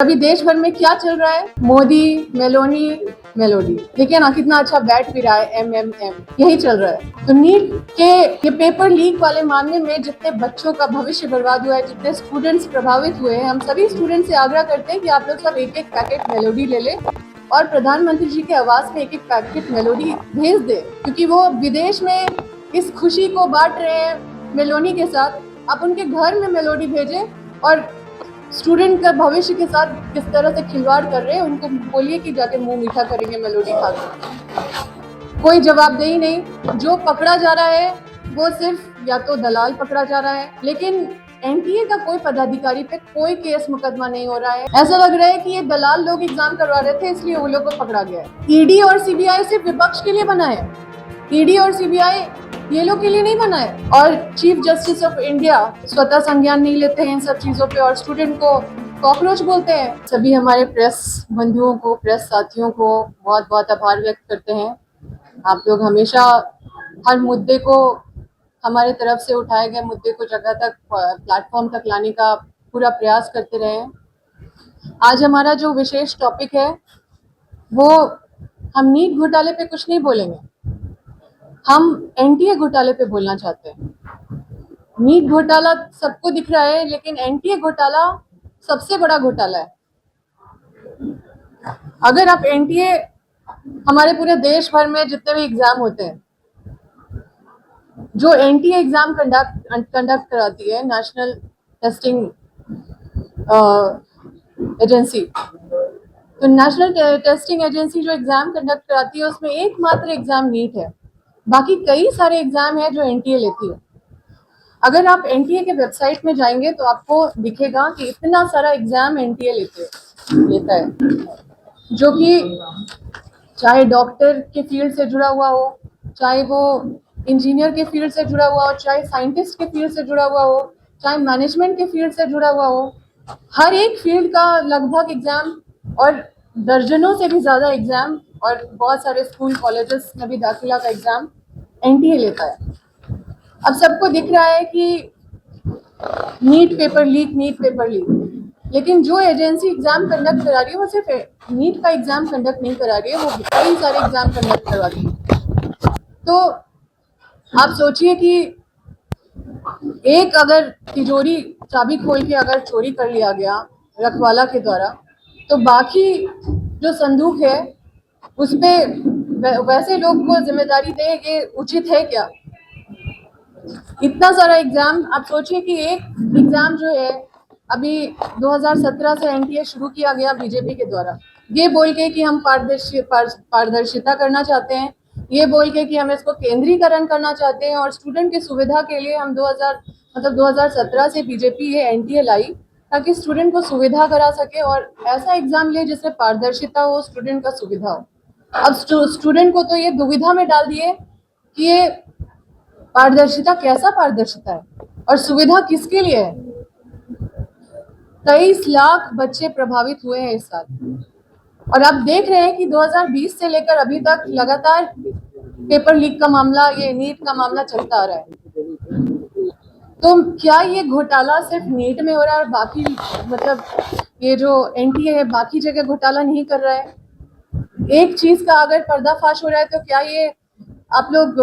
अभी देश भर में क्या चल रहा है? Modi Meloni melody. देखिए ना कितना अच्छा बैठ भी रहा है, MMM यही चल रहा है। तो नीट के ये पेपर लीक वाले मामले में जितने बच्चों का भविष्य बर्बाद हुआ है, जितने स्टूडेंट्स प्रभावित हुए हैं, हम सभी स्टूडेंट्स से आग्रह करते हैं कि आप लोग सब एक एक पैकेट मेलोडी ले लें और प्रधानमंत्री जी के आवास में एक एक पैकेट मेलोडी भेज दे, क्योंकि वो विदेश में इस खुशी को बांट रहे हैं मेलोनी के साथ। आप उनके घर में मेलोडी भेजें और स्टूडेंट का भविष्य के साथ किस तरह से खिलवाड़ कर रहे हैं उनको बोलिए कि जाके मुंह मीठा करेंगे मेलोडी खाकर। कोई जवाबदेही नहीं, जो पकड़ा जा रहा है वो सिर्फ या तो दलाल पकड़ा जा रहा है, लेकिन NTA का कोई पदाधिकारी पे कोई केस मुकदमा नहीं हो रहा है। ऐसा लग रहा है कि ये दलाल लोग एग्जाम करवा रहे थे इसलिए वो लोग को पकड़ा गया है। ED और CBI सिर्फ विपक्ष के लिए बना है, ED और CBI ये लोग के लिए नहीं बना है। और चीफ जस्टिस ऑफ इंडिया स्वतः संज्ञान नहीं लेते हैं इन सब चीजों पे और स्टूडेंट को कॉकरोच बोलते हैं। सभी हमारे प्रेस बंधुओं को, प्रेस साथियों को बहुत बहुत आभार व्यक्त करते हैं। आप लोग हमेशा हर मुद्दे को, हमारे तरफ से उठाए गए मुद्दे को जगह तक, प्लेटफॉर्म तक लाने का पूरा प्रयास करते रहे। आज हमारा जो विशेष टॉपिक है वो, हम नीट घोटाले पे कुछ नहीं बोलेंगे, हम NTA घोटाले पे बोलना चाहते हैं। नीट घोटाला सबको दिख रहा है, लेकिन NTA घोटाला सबसे बड़ा घोटाला है। अगर आप NTA, हमारे पूरे देश भर में जितने भी एग्जाम होते हैं, जो NTA एग्जाम कंडक्ट कराती है, नेशनल टेस्टिंग एजेंसी, तो नेशनल टेस्टिंग एजेंसी जो एग्जाम कंडक्ट कराती है उसमें एकमात्र एग्जाम नीट है। बाकी कई सारे एग्जाम है जो NTA लेती है। अगर आप NTA के वेबसाइट में जाएंगे तो आपको दिखेगा कि इतना सारा एग्जाम NTA लेता है, जो कि चाहे डॉक्टर के फील्ड से जुड़ा हुआ हो, चाहे वो इंजीनियर के फील्ड से जुड़ा हुआ हो, चाहे साइंटिस्ट के फील्ड से जुड़ा हुआ हो, चाहे मैनेजमेंट के फील्ड से जुड़ा हुआ हो, हर एक फील्ड का लगभग एग्जाम और दर्जनों से भी ज्यादा एग्जाम और बहुत सारे स्कूल कॉलेजेस में भी दाखिला का एग्जाम NTA लेता है। अब सबको दिख रहा है कि नीट पेपर लीक, लेकिन जो एजेंसी एग्जाम कंडक्ट करा रही है वो सिर्फ नीट का एग्जाम कंडक्ट नहीं करा रही है, वो कई सारे एग्जाम कंडक्ट करवा रही है। तो आप सोचिए कि एक अगर तिजोरी चाबी खोल के अगर चोरी कर लिया गया रखवाला के द्वारा, तो बाकी जो संदूक है उस पे वैसे लोग को जिम्मेदारी दे, ये उचित है क्या? इतना सारा एग्जाम, आप सोचिए कि एक एग्जाम जो है अभी 2017 से NTA शुरू किया गया बीजेपी के द्वारा, ये बोल के कि हम पारदर्शिता करना चाहते हैं, ये बोल के कि हम इसको केंद्रीकरण करना चाहते हैं और स्टूडेंट की सुविधा के लिए हम 2017 से बीजेपी ये NTA लाई ताकि स्टूडेंट को सुविधा करा सके और ऐसा एग्जाम ले जिसमें पारदर्शिता हो, स्टूडेंट का सुविधा हो। अब स्टूडेंट को तो ये दुविधा में डाल दिए कि ये पारदर्शिता कैसा पारदर्शिता है और सुविधा किसके लिए है। 23 लाख बच्चे प्रभावित हुए हैं इस साल, और आप देख रहे हैं कि 2020 से लेकर अभी तक लगातार पेपर लीक का मामला, ये नीट का मामला चलता आ रहा है। तो क्या ये घोटाला सिर्फ नीट में हो रहा है और बाकी, मतलब ये जो NTA है बाकी जगह घोटाला नहीं कर रहा है? एक चीज का अगर पर्दाफाश हो रहा है तो क्या ये आप लोग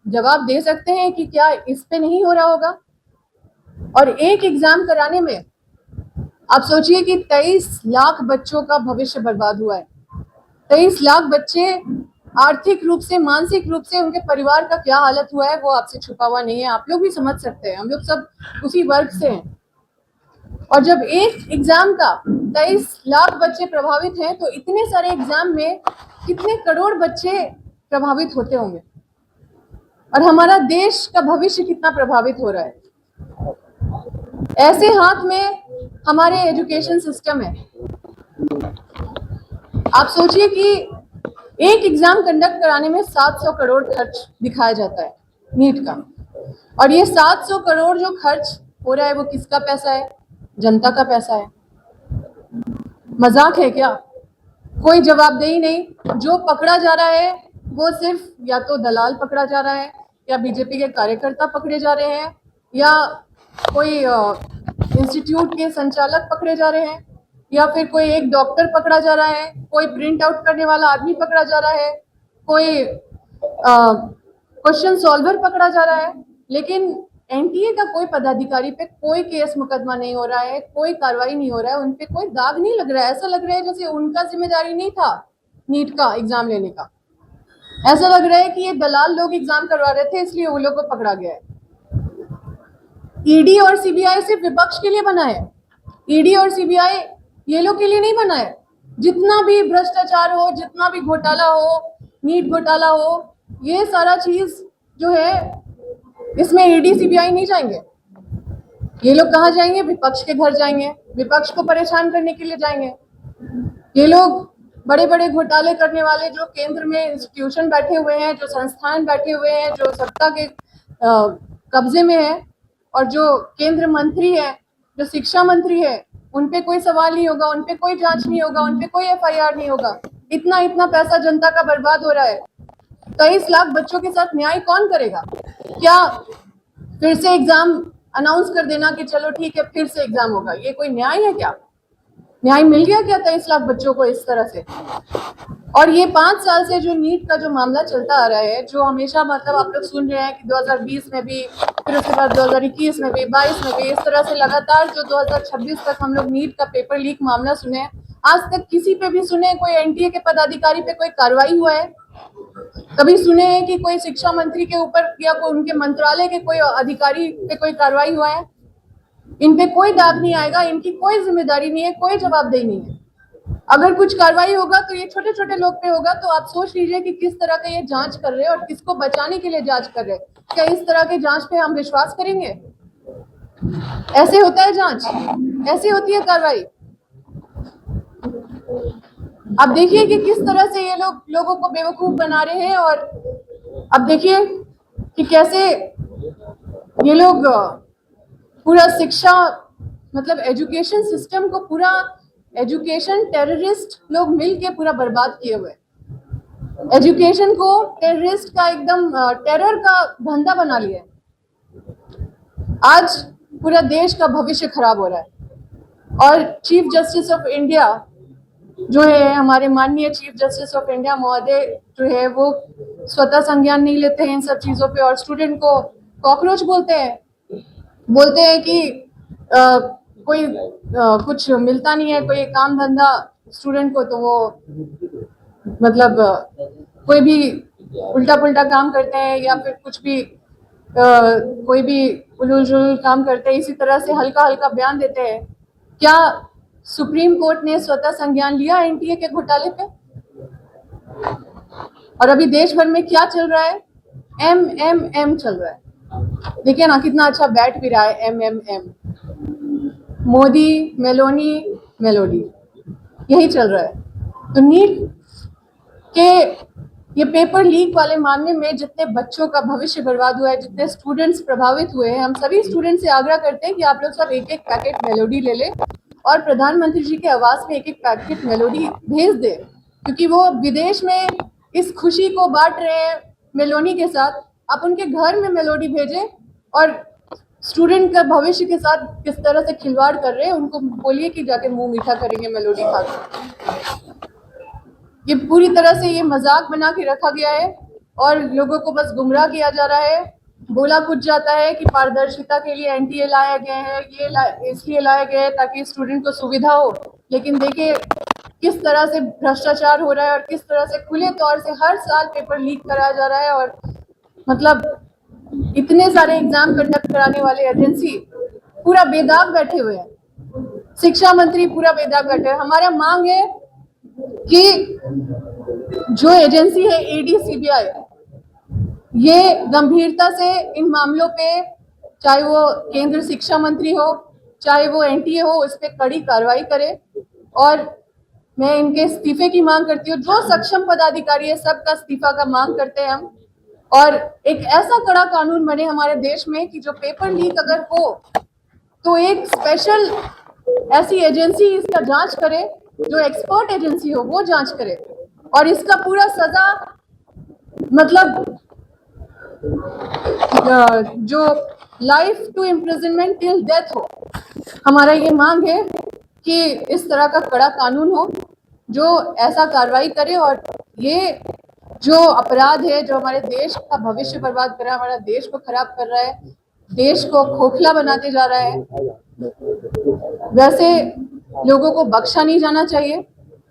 जवाब दे सकते हैं कि क्या इस पे नहीं हो रहा होगा? और एक एग्जाम कराने में आप सोचिए कि 23 लाख बच्चों का भविष्य बर्बाद हुआ है। 23 लाख बच्चे आर्थिक रूप से, मानसिक रूप से उनके परिवार का क्या हालत हुआ है वो आपसे छुपा हुआ नहीं है, आप लोग भी समझ सकते हैं, हम लोग सब उसी वर्ग से हैं। और जब एक एग्जाम का 23 लाख बच्चे प्रभावित हैं तो इतने सारे एग्जाम में कितने करोड़ बच्चे प्रभावित होते होंगे और हमारा देश का भविष्य कितना प्रभावित हो रहा है। ऐसे हाथ में हमारे एजुकेशन सिस्टम है। आप सोचिए कि एक एग्जाम कंडक्ट कराने में 700 करोड़ खर्च दिखाया जाता है नीट का, और ये 700 करोड़ जो खर्च हो रहा है वो किसका पैसा है? जनता का पैसा है। मजाक है क्या? कोई जवाबदेही नहीं, जो पकड़ा जा रहा है वो सिर्फ या तो दलाल पकड़ा जा रहा है, या बीजेपी के कार्यकर्ता पकड़े जा रहे हैं, या कोई इंस्टीट्यूट के संचालक पकड़े जा रहे हैं। या फिर कोई एक डॉक्टर पकड़ा जा रहा है, कोई प्रिंट आउट करने वाला आदमी पकड़ा जा रहा है, कोई क्वेश्चन सॉल्वर पकड़ा जा रहा है, लेकिन एनटीए का कोई पदाधिकारी पे कोई केस मुकदमा नहीं हो रहा है, कोई कार्रवाई नहीं हो रहा है, उनपे कोई दाग नहीं लग रहा है। ऐसा लग रहा है जैसे उनका जिम्मेदारी नहीं था नीट का एग्जाम लेने का। ऐसा लग रहा है कि ये दलाल लोग एग्जाम करवा रहे थे, इसलिए वो लोग को पकड़ा गया है। ईडी और सीबीआई सिर्फ विपक्ष के लिए बना है। ईडी और सीबीआई ये लोग के लिए नहीं बना है। जितना भी भ्रष्टाचार हो, जितना भी घोटाला हो, नीट घोटाला हो, ये सारा चीज जो है इसमें ईडी सीबीआई नहीं जाएंगे। ये लोग कहाँ जाएंगे? विपक्ष के घर जाएंगे, विपक्ष को परेशान करने के लिए जाएंगे। ये लोग बड़े बड़े घोटाले करने वाले जो केंद्र में इंस्टीट्यूशन बैठे हुए हैं, जो संस्थान बैठे हुए हैं, जो सत्ता के कब्जे में है, और जो केंद्र मंत्री है, जो शिक्षा मंत्री है, उनपे कोई सवाल नहीं होगा, उनपे कोई जांच नहीं होगा, उनपे कोई एफआईआर नहीं होगा। इतना इतना पैसा जनता का बर्बाद हो रहा है। 23 लाख बच्चों के साथ न्याय कौन करेगा? क्या फिर से एग्जाम अनाउंस कर देना कि चलो ठीक है फिर से एग्जाम होगा, ये कोई न्याय है क्या? न्याय मिल गया क्या 23 लाख बच्चों को इस तरह से? और ये 5 साल से जो नीट का जो मामला चलता आ रहा है, जो हमेशा मतलब आप लोग सुन रहे हैं कि 2020 में भी, फिर उसके बाद 2021 में भी, 22 में भी, इस तरह से लगातार जो 2026 तक हम लोग नीट का पेपर लीक मामला सुने, आज तक किसी पे भी सुने कोई एनटीए के पदाधिकारी पे कोई कार्रवाई हुआ है? कभी सुने हैं कि कोई शिक्षा मंत्री के ऊपर या कोई उनके मंत्रालय के कोई अधिकारी पे कोई कार्रवाई हुआ है? इन पे कोई दाग नहीं आएगा, इनकी कोई जिम्मेदारी नहीं है, कोई जवाबदेही नहीं है। अगर कुछ कार्रवाई होगा तो ये छोटे छोटे लोग पे होगा। तो आप सोच लीजिए कि किस तरह का ये जांच कर रहे हैं और किसको बचाने के लिए जांच कर रहे हैं। क्या इस तरह के जांच पे हम विश्वास करेंगे? ऐसे होता है जांच? ऐसे होती है कार्रवाई? अब देखिए कि किस तरह से ये लोग लोगों को बेवकूफ बना रहे हैं। और अब देखिए कि कैसे ये लोग पूरा शिक्षा मतलब एजुकेशन सिस्टम को, पूरा एजुकेशन टेररिस्ट लोग मिलके पूरा बर्बाद किए हुए। एजुकेशन को टेररिस्ट का एकदम टेरर का धंधा बना लिया। आज पूरा देश का भविष्य खराब हो रहा है। और चीफ जस्टिस ऑफ इंडिया जो है, हमारे माननीय चीफ जस्टिस ऑफ इंडिया महोदय जो है, वो स्वतः संज्ञान नहीं लेते हैं इन सब चीजों पे, और स्टूडेंट को कॉकरोच बोलते हैं कि कोई कुछ मिलता नहीं है, कोई काम धंधा स्टूडेंट को, तो वो मतलब कोई भी उल्टा पुल्टा काम करते हैं या फिर कुछ भी कोई भी उलूल जुलूल काम करते हैं, इसी तरह से हल्का हल्का बयान देते हैं। क्या सुप्रीम कोर्ट ने स्वतः संज्ञान लिया एनटीए के घोटाले पे? और अभी देश भर में क्या चल रहा है? एम चल रहा है। देखिए ना कितना अच्छा बैठ भी रहा है एम। मोदी मेलोनी मेलोडी, यही चल रहा है। तो नीट के ये पेपर लीक वाले मामले में जितने बच्चों का भविष्य बर्बाद हुआ है, जितने स्टूडेंट्स प्रभावित हुए हैं, हम सभी स्टूडेंट से आग्रह करते हैं कि आप लोग सब एक एक पैकेट मेलोडी ले लें और प्रधानमंत्री जी के आवास में एक एक पैकेट मेलोडी भेज दें, क्योंकि वो विदेश में इस खुशी को बांट रहे हैं मेलोडी के साथ। आप उनके घर में मेलोडी भेजें और स्टूडेंट का भविष्य के साथ किस तरह से खिलवाड़ कर रहे हैं उनको बोलिए कि जाके मुंह मीठा करेंगे मेलोडी खाकर। ये पूरी तरह से ये मजाक बना के रखा गया है और लोगों को बस गुमराह किया जा रहा है। बोला कुछ जाता है कि पारदर्शिता के लिए एनटीए लाया गया है, ये इसलिए लाया गया है ताकि स्टूडेंट को सुविधा हो, लेकिन देखिए किस तरह से भ्रष्टाचार हो रहा है और किस तरह से खुले तौर से हर साल पेपर लीक कराया जा रहा है। और मतलब इतने सारे एग्जाम कंडक्ट कराने वाले एजेंसी पूरा बेदाग बैठे हुए हैं, शिक्षा मंत्री पूरा बेदाग बैठे हैं। हमारा मांग है कि जो एजेंसी है ईडी सीबीआई, ये गंभीरता से इन मामलों पे, चाहे वो केंद्र शिक्षा मंत्री हो चाहे वो एनटीए हो, इस पे कड़ी कार्रवाई करे। और मैं इनके इस्तीफे की मांग करती हूँ। जो सक्षम पदाधिकारी है सबका इस्तीफा का मांग करते हैं हम। और एक ऐसा कड़ा कानून बने हमारे देश में कि जो पेपर लीक अगर हो तो एक स्पेशल ऐसी एजेंसी इसका जांच करे, जो एक्सपर्ट एजेंसी हो वो जांच करे और इसका पूरा सजा मतलब जो life to imprisonment till death हो। हमारा ये मांग है कि इस तरह का कड़ा कानून हो जो ऐसा कार्रवाई करे, और ये जो अपराध है जो हमारे देश का भविष्य बर्बाद कर रहा है, हमारा देश को खराब कर रहा है, देश को खोखला बनाते जा रहा है, वैसे लोगों को बख्शा नहीं जाना चाहिए।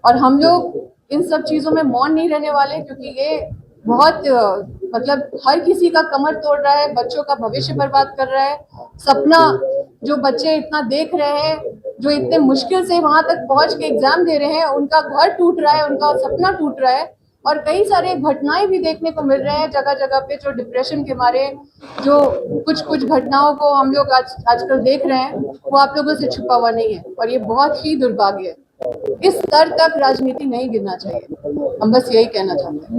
और हम लोग इन सब चीजों में मौन नहीं रहने वाले, क्योंकि ये बहुत मतलब हर किसी का कमर तोड़ रहा है, बच्चों का भविष्य बर्बाद कर रहा है। सपना जो बच्चे इतना देख रहे हैं, जो इतने मुश्किल से वहां तक पहुंच के एग्जाम दे रहे हैं, उनका घर टूट रहा है, उनका सपना टूट रहा है। और कई सारे घटनाएं भी देखने को मिल रहे हैं जगह जगह पे, जो डिप्रेशन के मारे जो कुछ कुछ घटनाओं को हम लोग आजकल देख रहे हैं, वो आप लोगों से छुपा हुआ नहीं है, और ये बहुत ही दुर्भाग्य है। इस स्तर तक राजनीति नहीं गिरना चाहिए, हम बस यही कहना चाहते हैं।